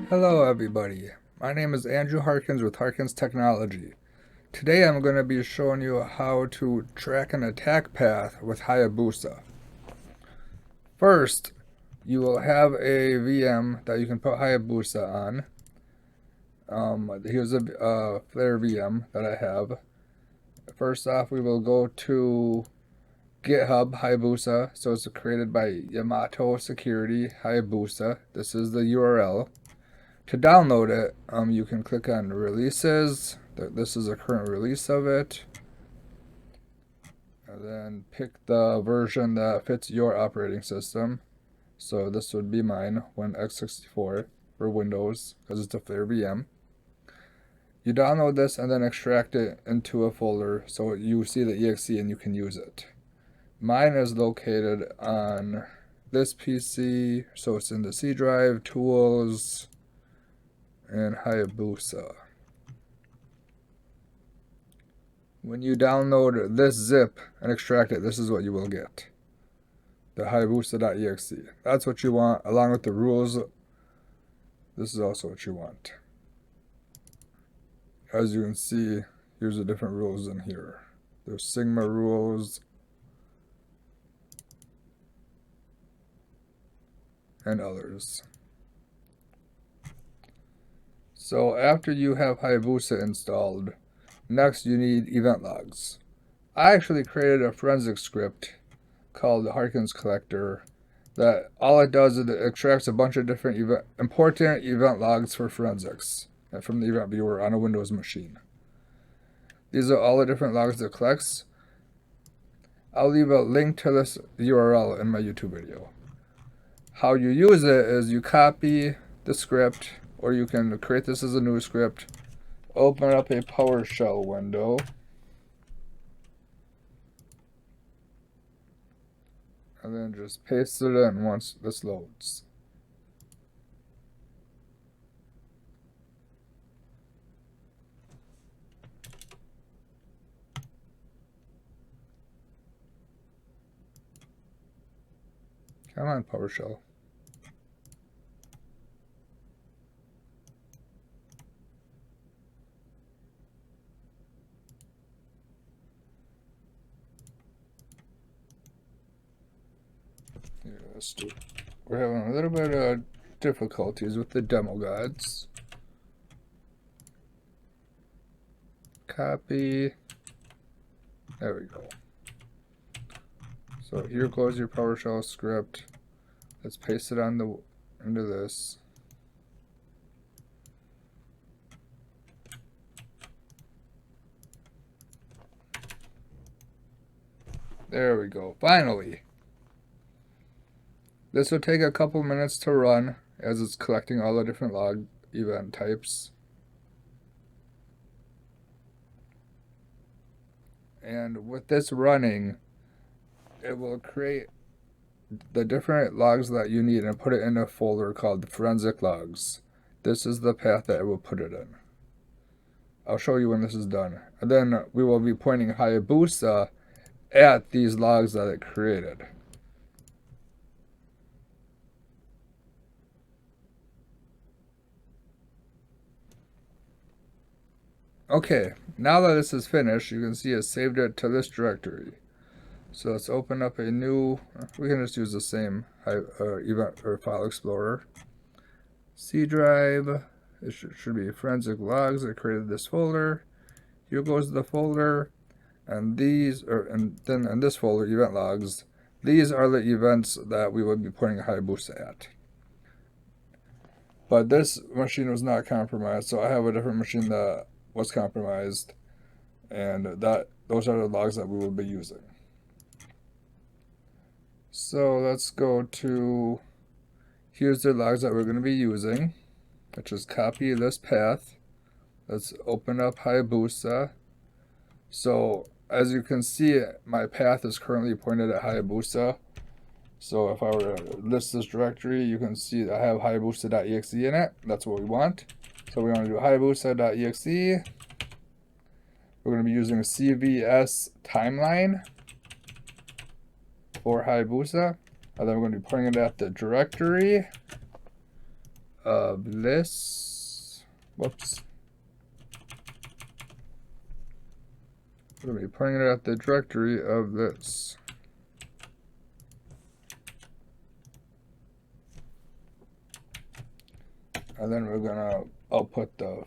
Hello everybody, my name is Andrew Harkins with Harkins Technology. Today I'm going to be showing you how to track an attack path with Hayabusa. First, you will have a VM that you can put Hayabusa on. Here's a Flare VM that I have. First off, we will go to GitHub Hayabusa, so it's created by Yamato Security Hayabusa. This is the URL. To download it, you can click on releases. This is a current release of it. And then pick the version that fits your operating system. So this would be mine, x64 for Windows, because it's a Flare VM. You download this and then extract it into a folder so you see the exe and you can use it. Mine is located on this PC, so it's in the C drive, tools, and Hayabusa. When you download this zip and extract it, this is what you will get. The Hayabusa.exe. That's what you want, along with the rules. This is also what you want. As you can see, here's the different rules in here. There's Sigma rules and others. So after you have Hayabusa installed, next you need event logs. I actually created a forensic script called the Harkins Collector that all it does is it extracts a bunch of different important event logs for forensics from the event viewer on a Windows machine. These are all the different logs it collects. I'll leave a link to this URL in my YouTube video. How you use it is you copy the script, or you can create this as a new script, open up a PowerShell window, and then just paste it in once this loads. Come on, PowerShell. We're having a little bit of difficulties with the demo gods. Copy. There we go. So here goes your PowerShell script. Let's paste it on into this. There we go. Finally. This will take a couple minutes to run as it's collecting all the different log event types. And with this running, it will create the different logs that you need and put it in a folder called the forensic logs. This is the path that it will put it in. I'll show you when this is done. And then we will be pointing Hayabusa at these logs that it created. Okay, now that this is finished, you can see it saved it to this directory. So let's open up a new, we can just use the same event or file explorer. C drive, it should be forensic logs. I created this folder. Here goes the folder, and then in this folder, event logs. These are the events that we would be pointing Hayabusa at. But this machine was not compromised, so I have a different machine that was compromised, and those are the logs that we will be using. So let's go to, here's the logs that we're going to be using, which is copy this path. Let's open up Hayabusa. So as you can see, my path is currently pointed at Hayabusa. So if I were to list this directory, you can see I have Hayabusa.exe in it. That's what we want. So we want to do Hayabusa.exe. We're going to be using a CVS timeline for Hayabusa. And then we're going to be pointing it at the directory of this. Whoops. We're going to be pointing it at the directory of this. And then we're going to output the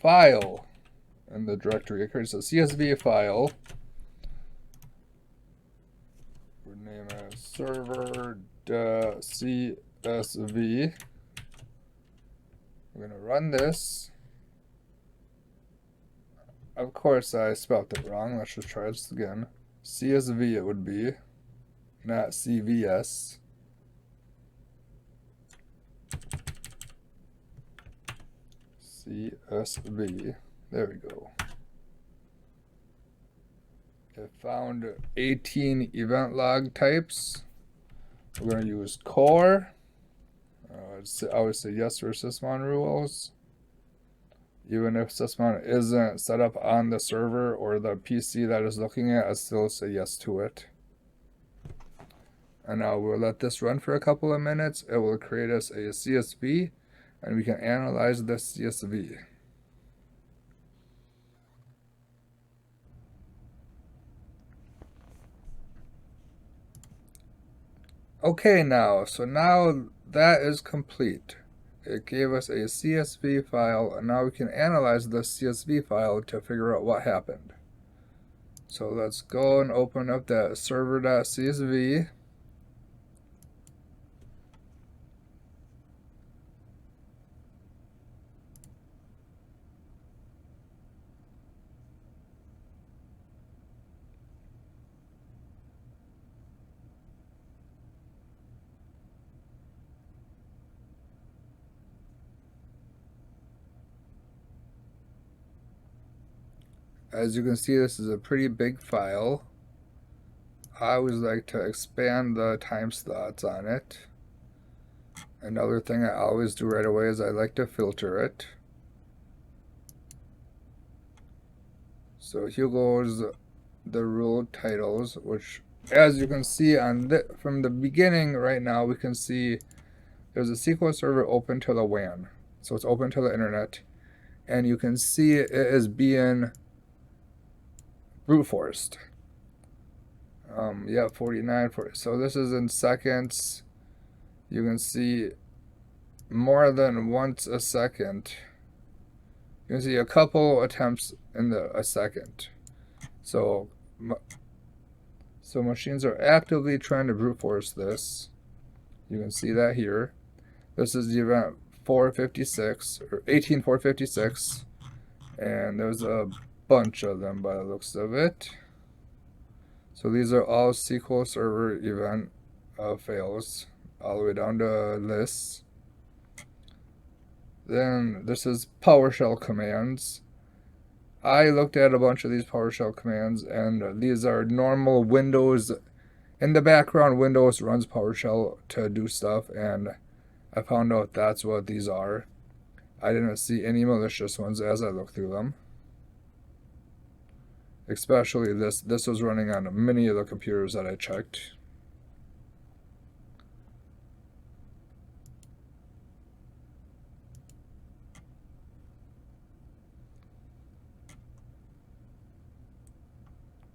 file in the directory. It creates a CSV file. We name it server.csv. We're going to run this. Of course, I spelled it wrong. Let's just try this again. CSV it would be, not CVS. CSV. There we go. It found 18 event log types. We're going to use core. I would say yes for sysmon rules. Even if sysmon isn't set up on the server or the PC that is looking at, I still say yes to it. And now we'll let this run for a couple of minutes. It will create us a CSV, and we can analyze the CSV. Okay, now that is complete. It gave us a CSV file, and now we can analyze the CSV file to figure out what happened. So let's go and open up that server.csv. As you can see, this is a pretty big file. I always like to expand the time slots on it. Another thing I always do right away is I like to filter it. So here goes the rule titles, which, as you can see from the beginning right now, we can see there's a SQL server open to the WAN. So it's open to the internet. And you can see it is being brute forced. Yeah, 49, 40. So this is in seconds. You can see more than once a second. You can see a couple attempts in a second. So machines are actively trying to brute force this. You can see that here. This is the event 456 or 18456, and there's a bunch of them by the looks of it. So these are all SQL Server event fails, all the way down to this. Then this is PowerShell commands. I looked at a bunch of these PowerShell commands, and these are normal Windows. In the background, Windows runs PowerShell to do stuff, and I found out that's what these are. I didn't see any malicious ones as I looked through them. Especially this was running on many of the computers that I checked.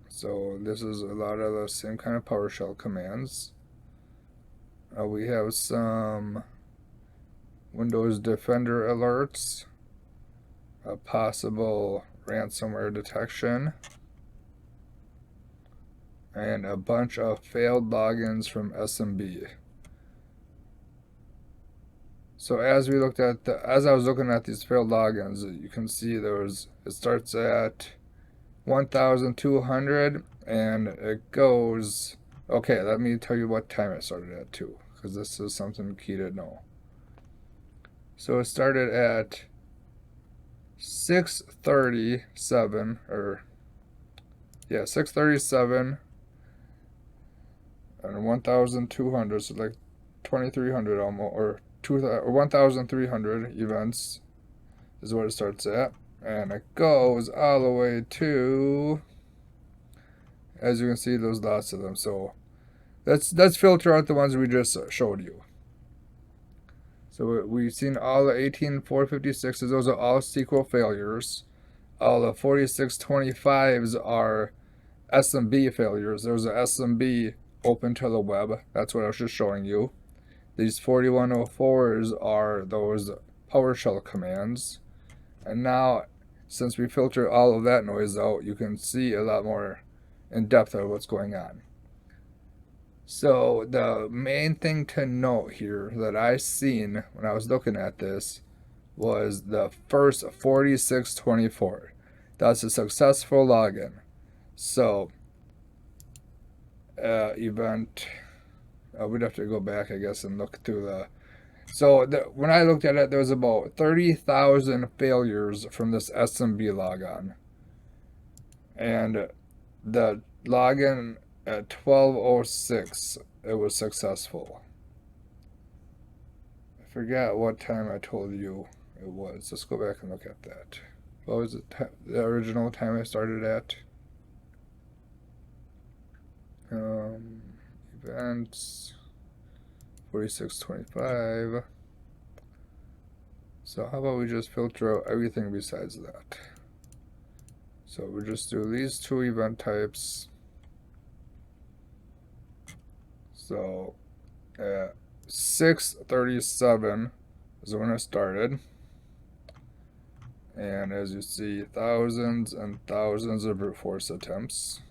So this is a lot of the same kind of PowerShell commands. We have some Windows Defender alerts, a possible ransomware detection, and a bunch of failed logins from SMB. So as I was looking at these failed logins, you can see it starts at 1,200 and it goes. Okay, let me tell you what time it started at too, because this is something key to know. So it started at 6:37, or yeah, 6:37, and 1,200, so like 2,300 almost, or 1,300 events is what it starts at, and it goes all the way to, as you can see, there's lots of them. So let's filter out the ones we just showed you. So we've seen all the 18456s, those are all SQL failures. All the 4625s are SMB failures. There's a SMB open to the web. That's what I was just showing you. These 4104s are those PowerShell commands. And now, since we filter all of that noise out, you can see a lot more in depth of what's going on. So the main thing to note here that I seen when I was looking at this was the first 4624. That's a successful login. So event, we'd have to go back, I guess, and look through the. So when I looked at it, there was about 30,000 failures from this SMB logon, and the login at 12:06, it was successful. I forgot what time I told you it was. Let's go back and look at that. What was the original time I started at? Events 4625. So how about we just filter out everything besides that? So we just do these two event types. So at 6:37 is when I started. And as you see, thousands and thousands of brute force attempts.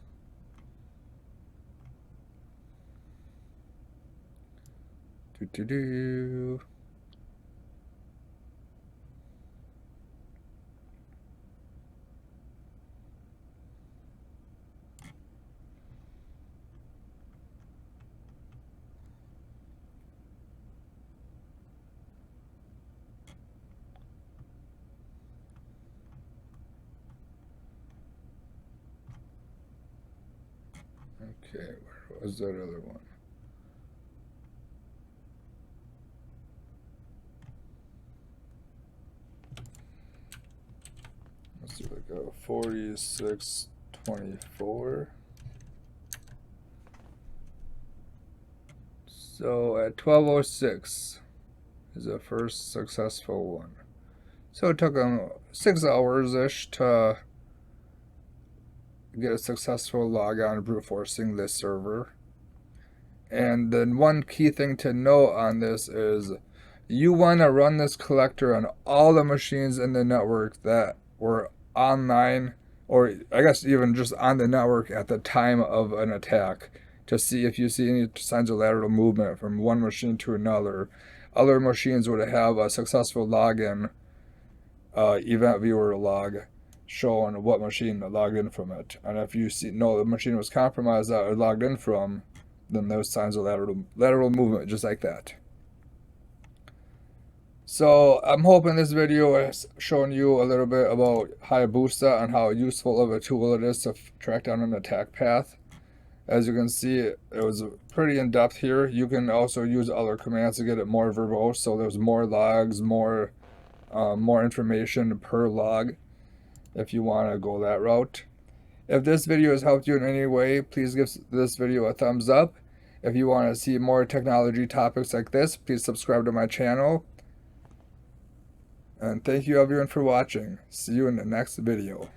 Okay, where was that other one? Let's see, we go 4624. So at 12:06 is the first successful one. So it took them 6 hours-ish to get a successful logon brute forcing this server. And then one key thing to note on this is you want to run this collector on all the machines in the network that were online, or I guess even just on the network at the time of an attack, to see if you see any signs of lateral movement from one machine to another. Other machines would have a successful login event viewer log showing what machine logged in from it. And if you know the machine was compromised that it logged in from, then those signs of lateral movement, just like that. So I'm hoping this video has shown you a little bit about Hayabusa and how useful of a tool it is to track down an attack path. As you can see, it was pretty in-depth here. You can also use other commands to get it more verbose, so there's more logs, more information per log if you want to go that route. If this video has helped you in any way, please give this video a thumbs up. If you want to see more technology topics like this, please subscribe to my channel. And thank you everyone for watching. See you in the next video.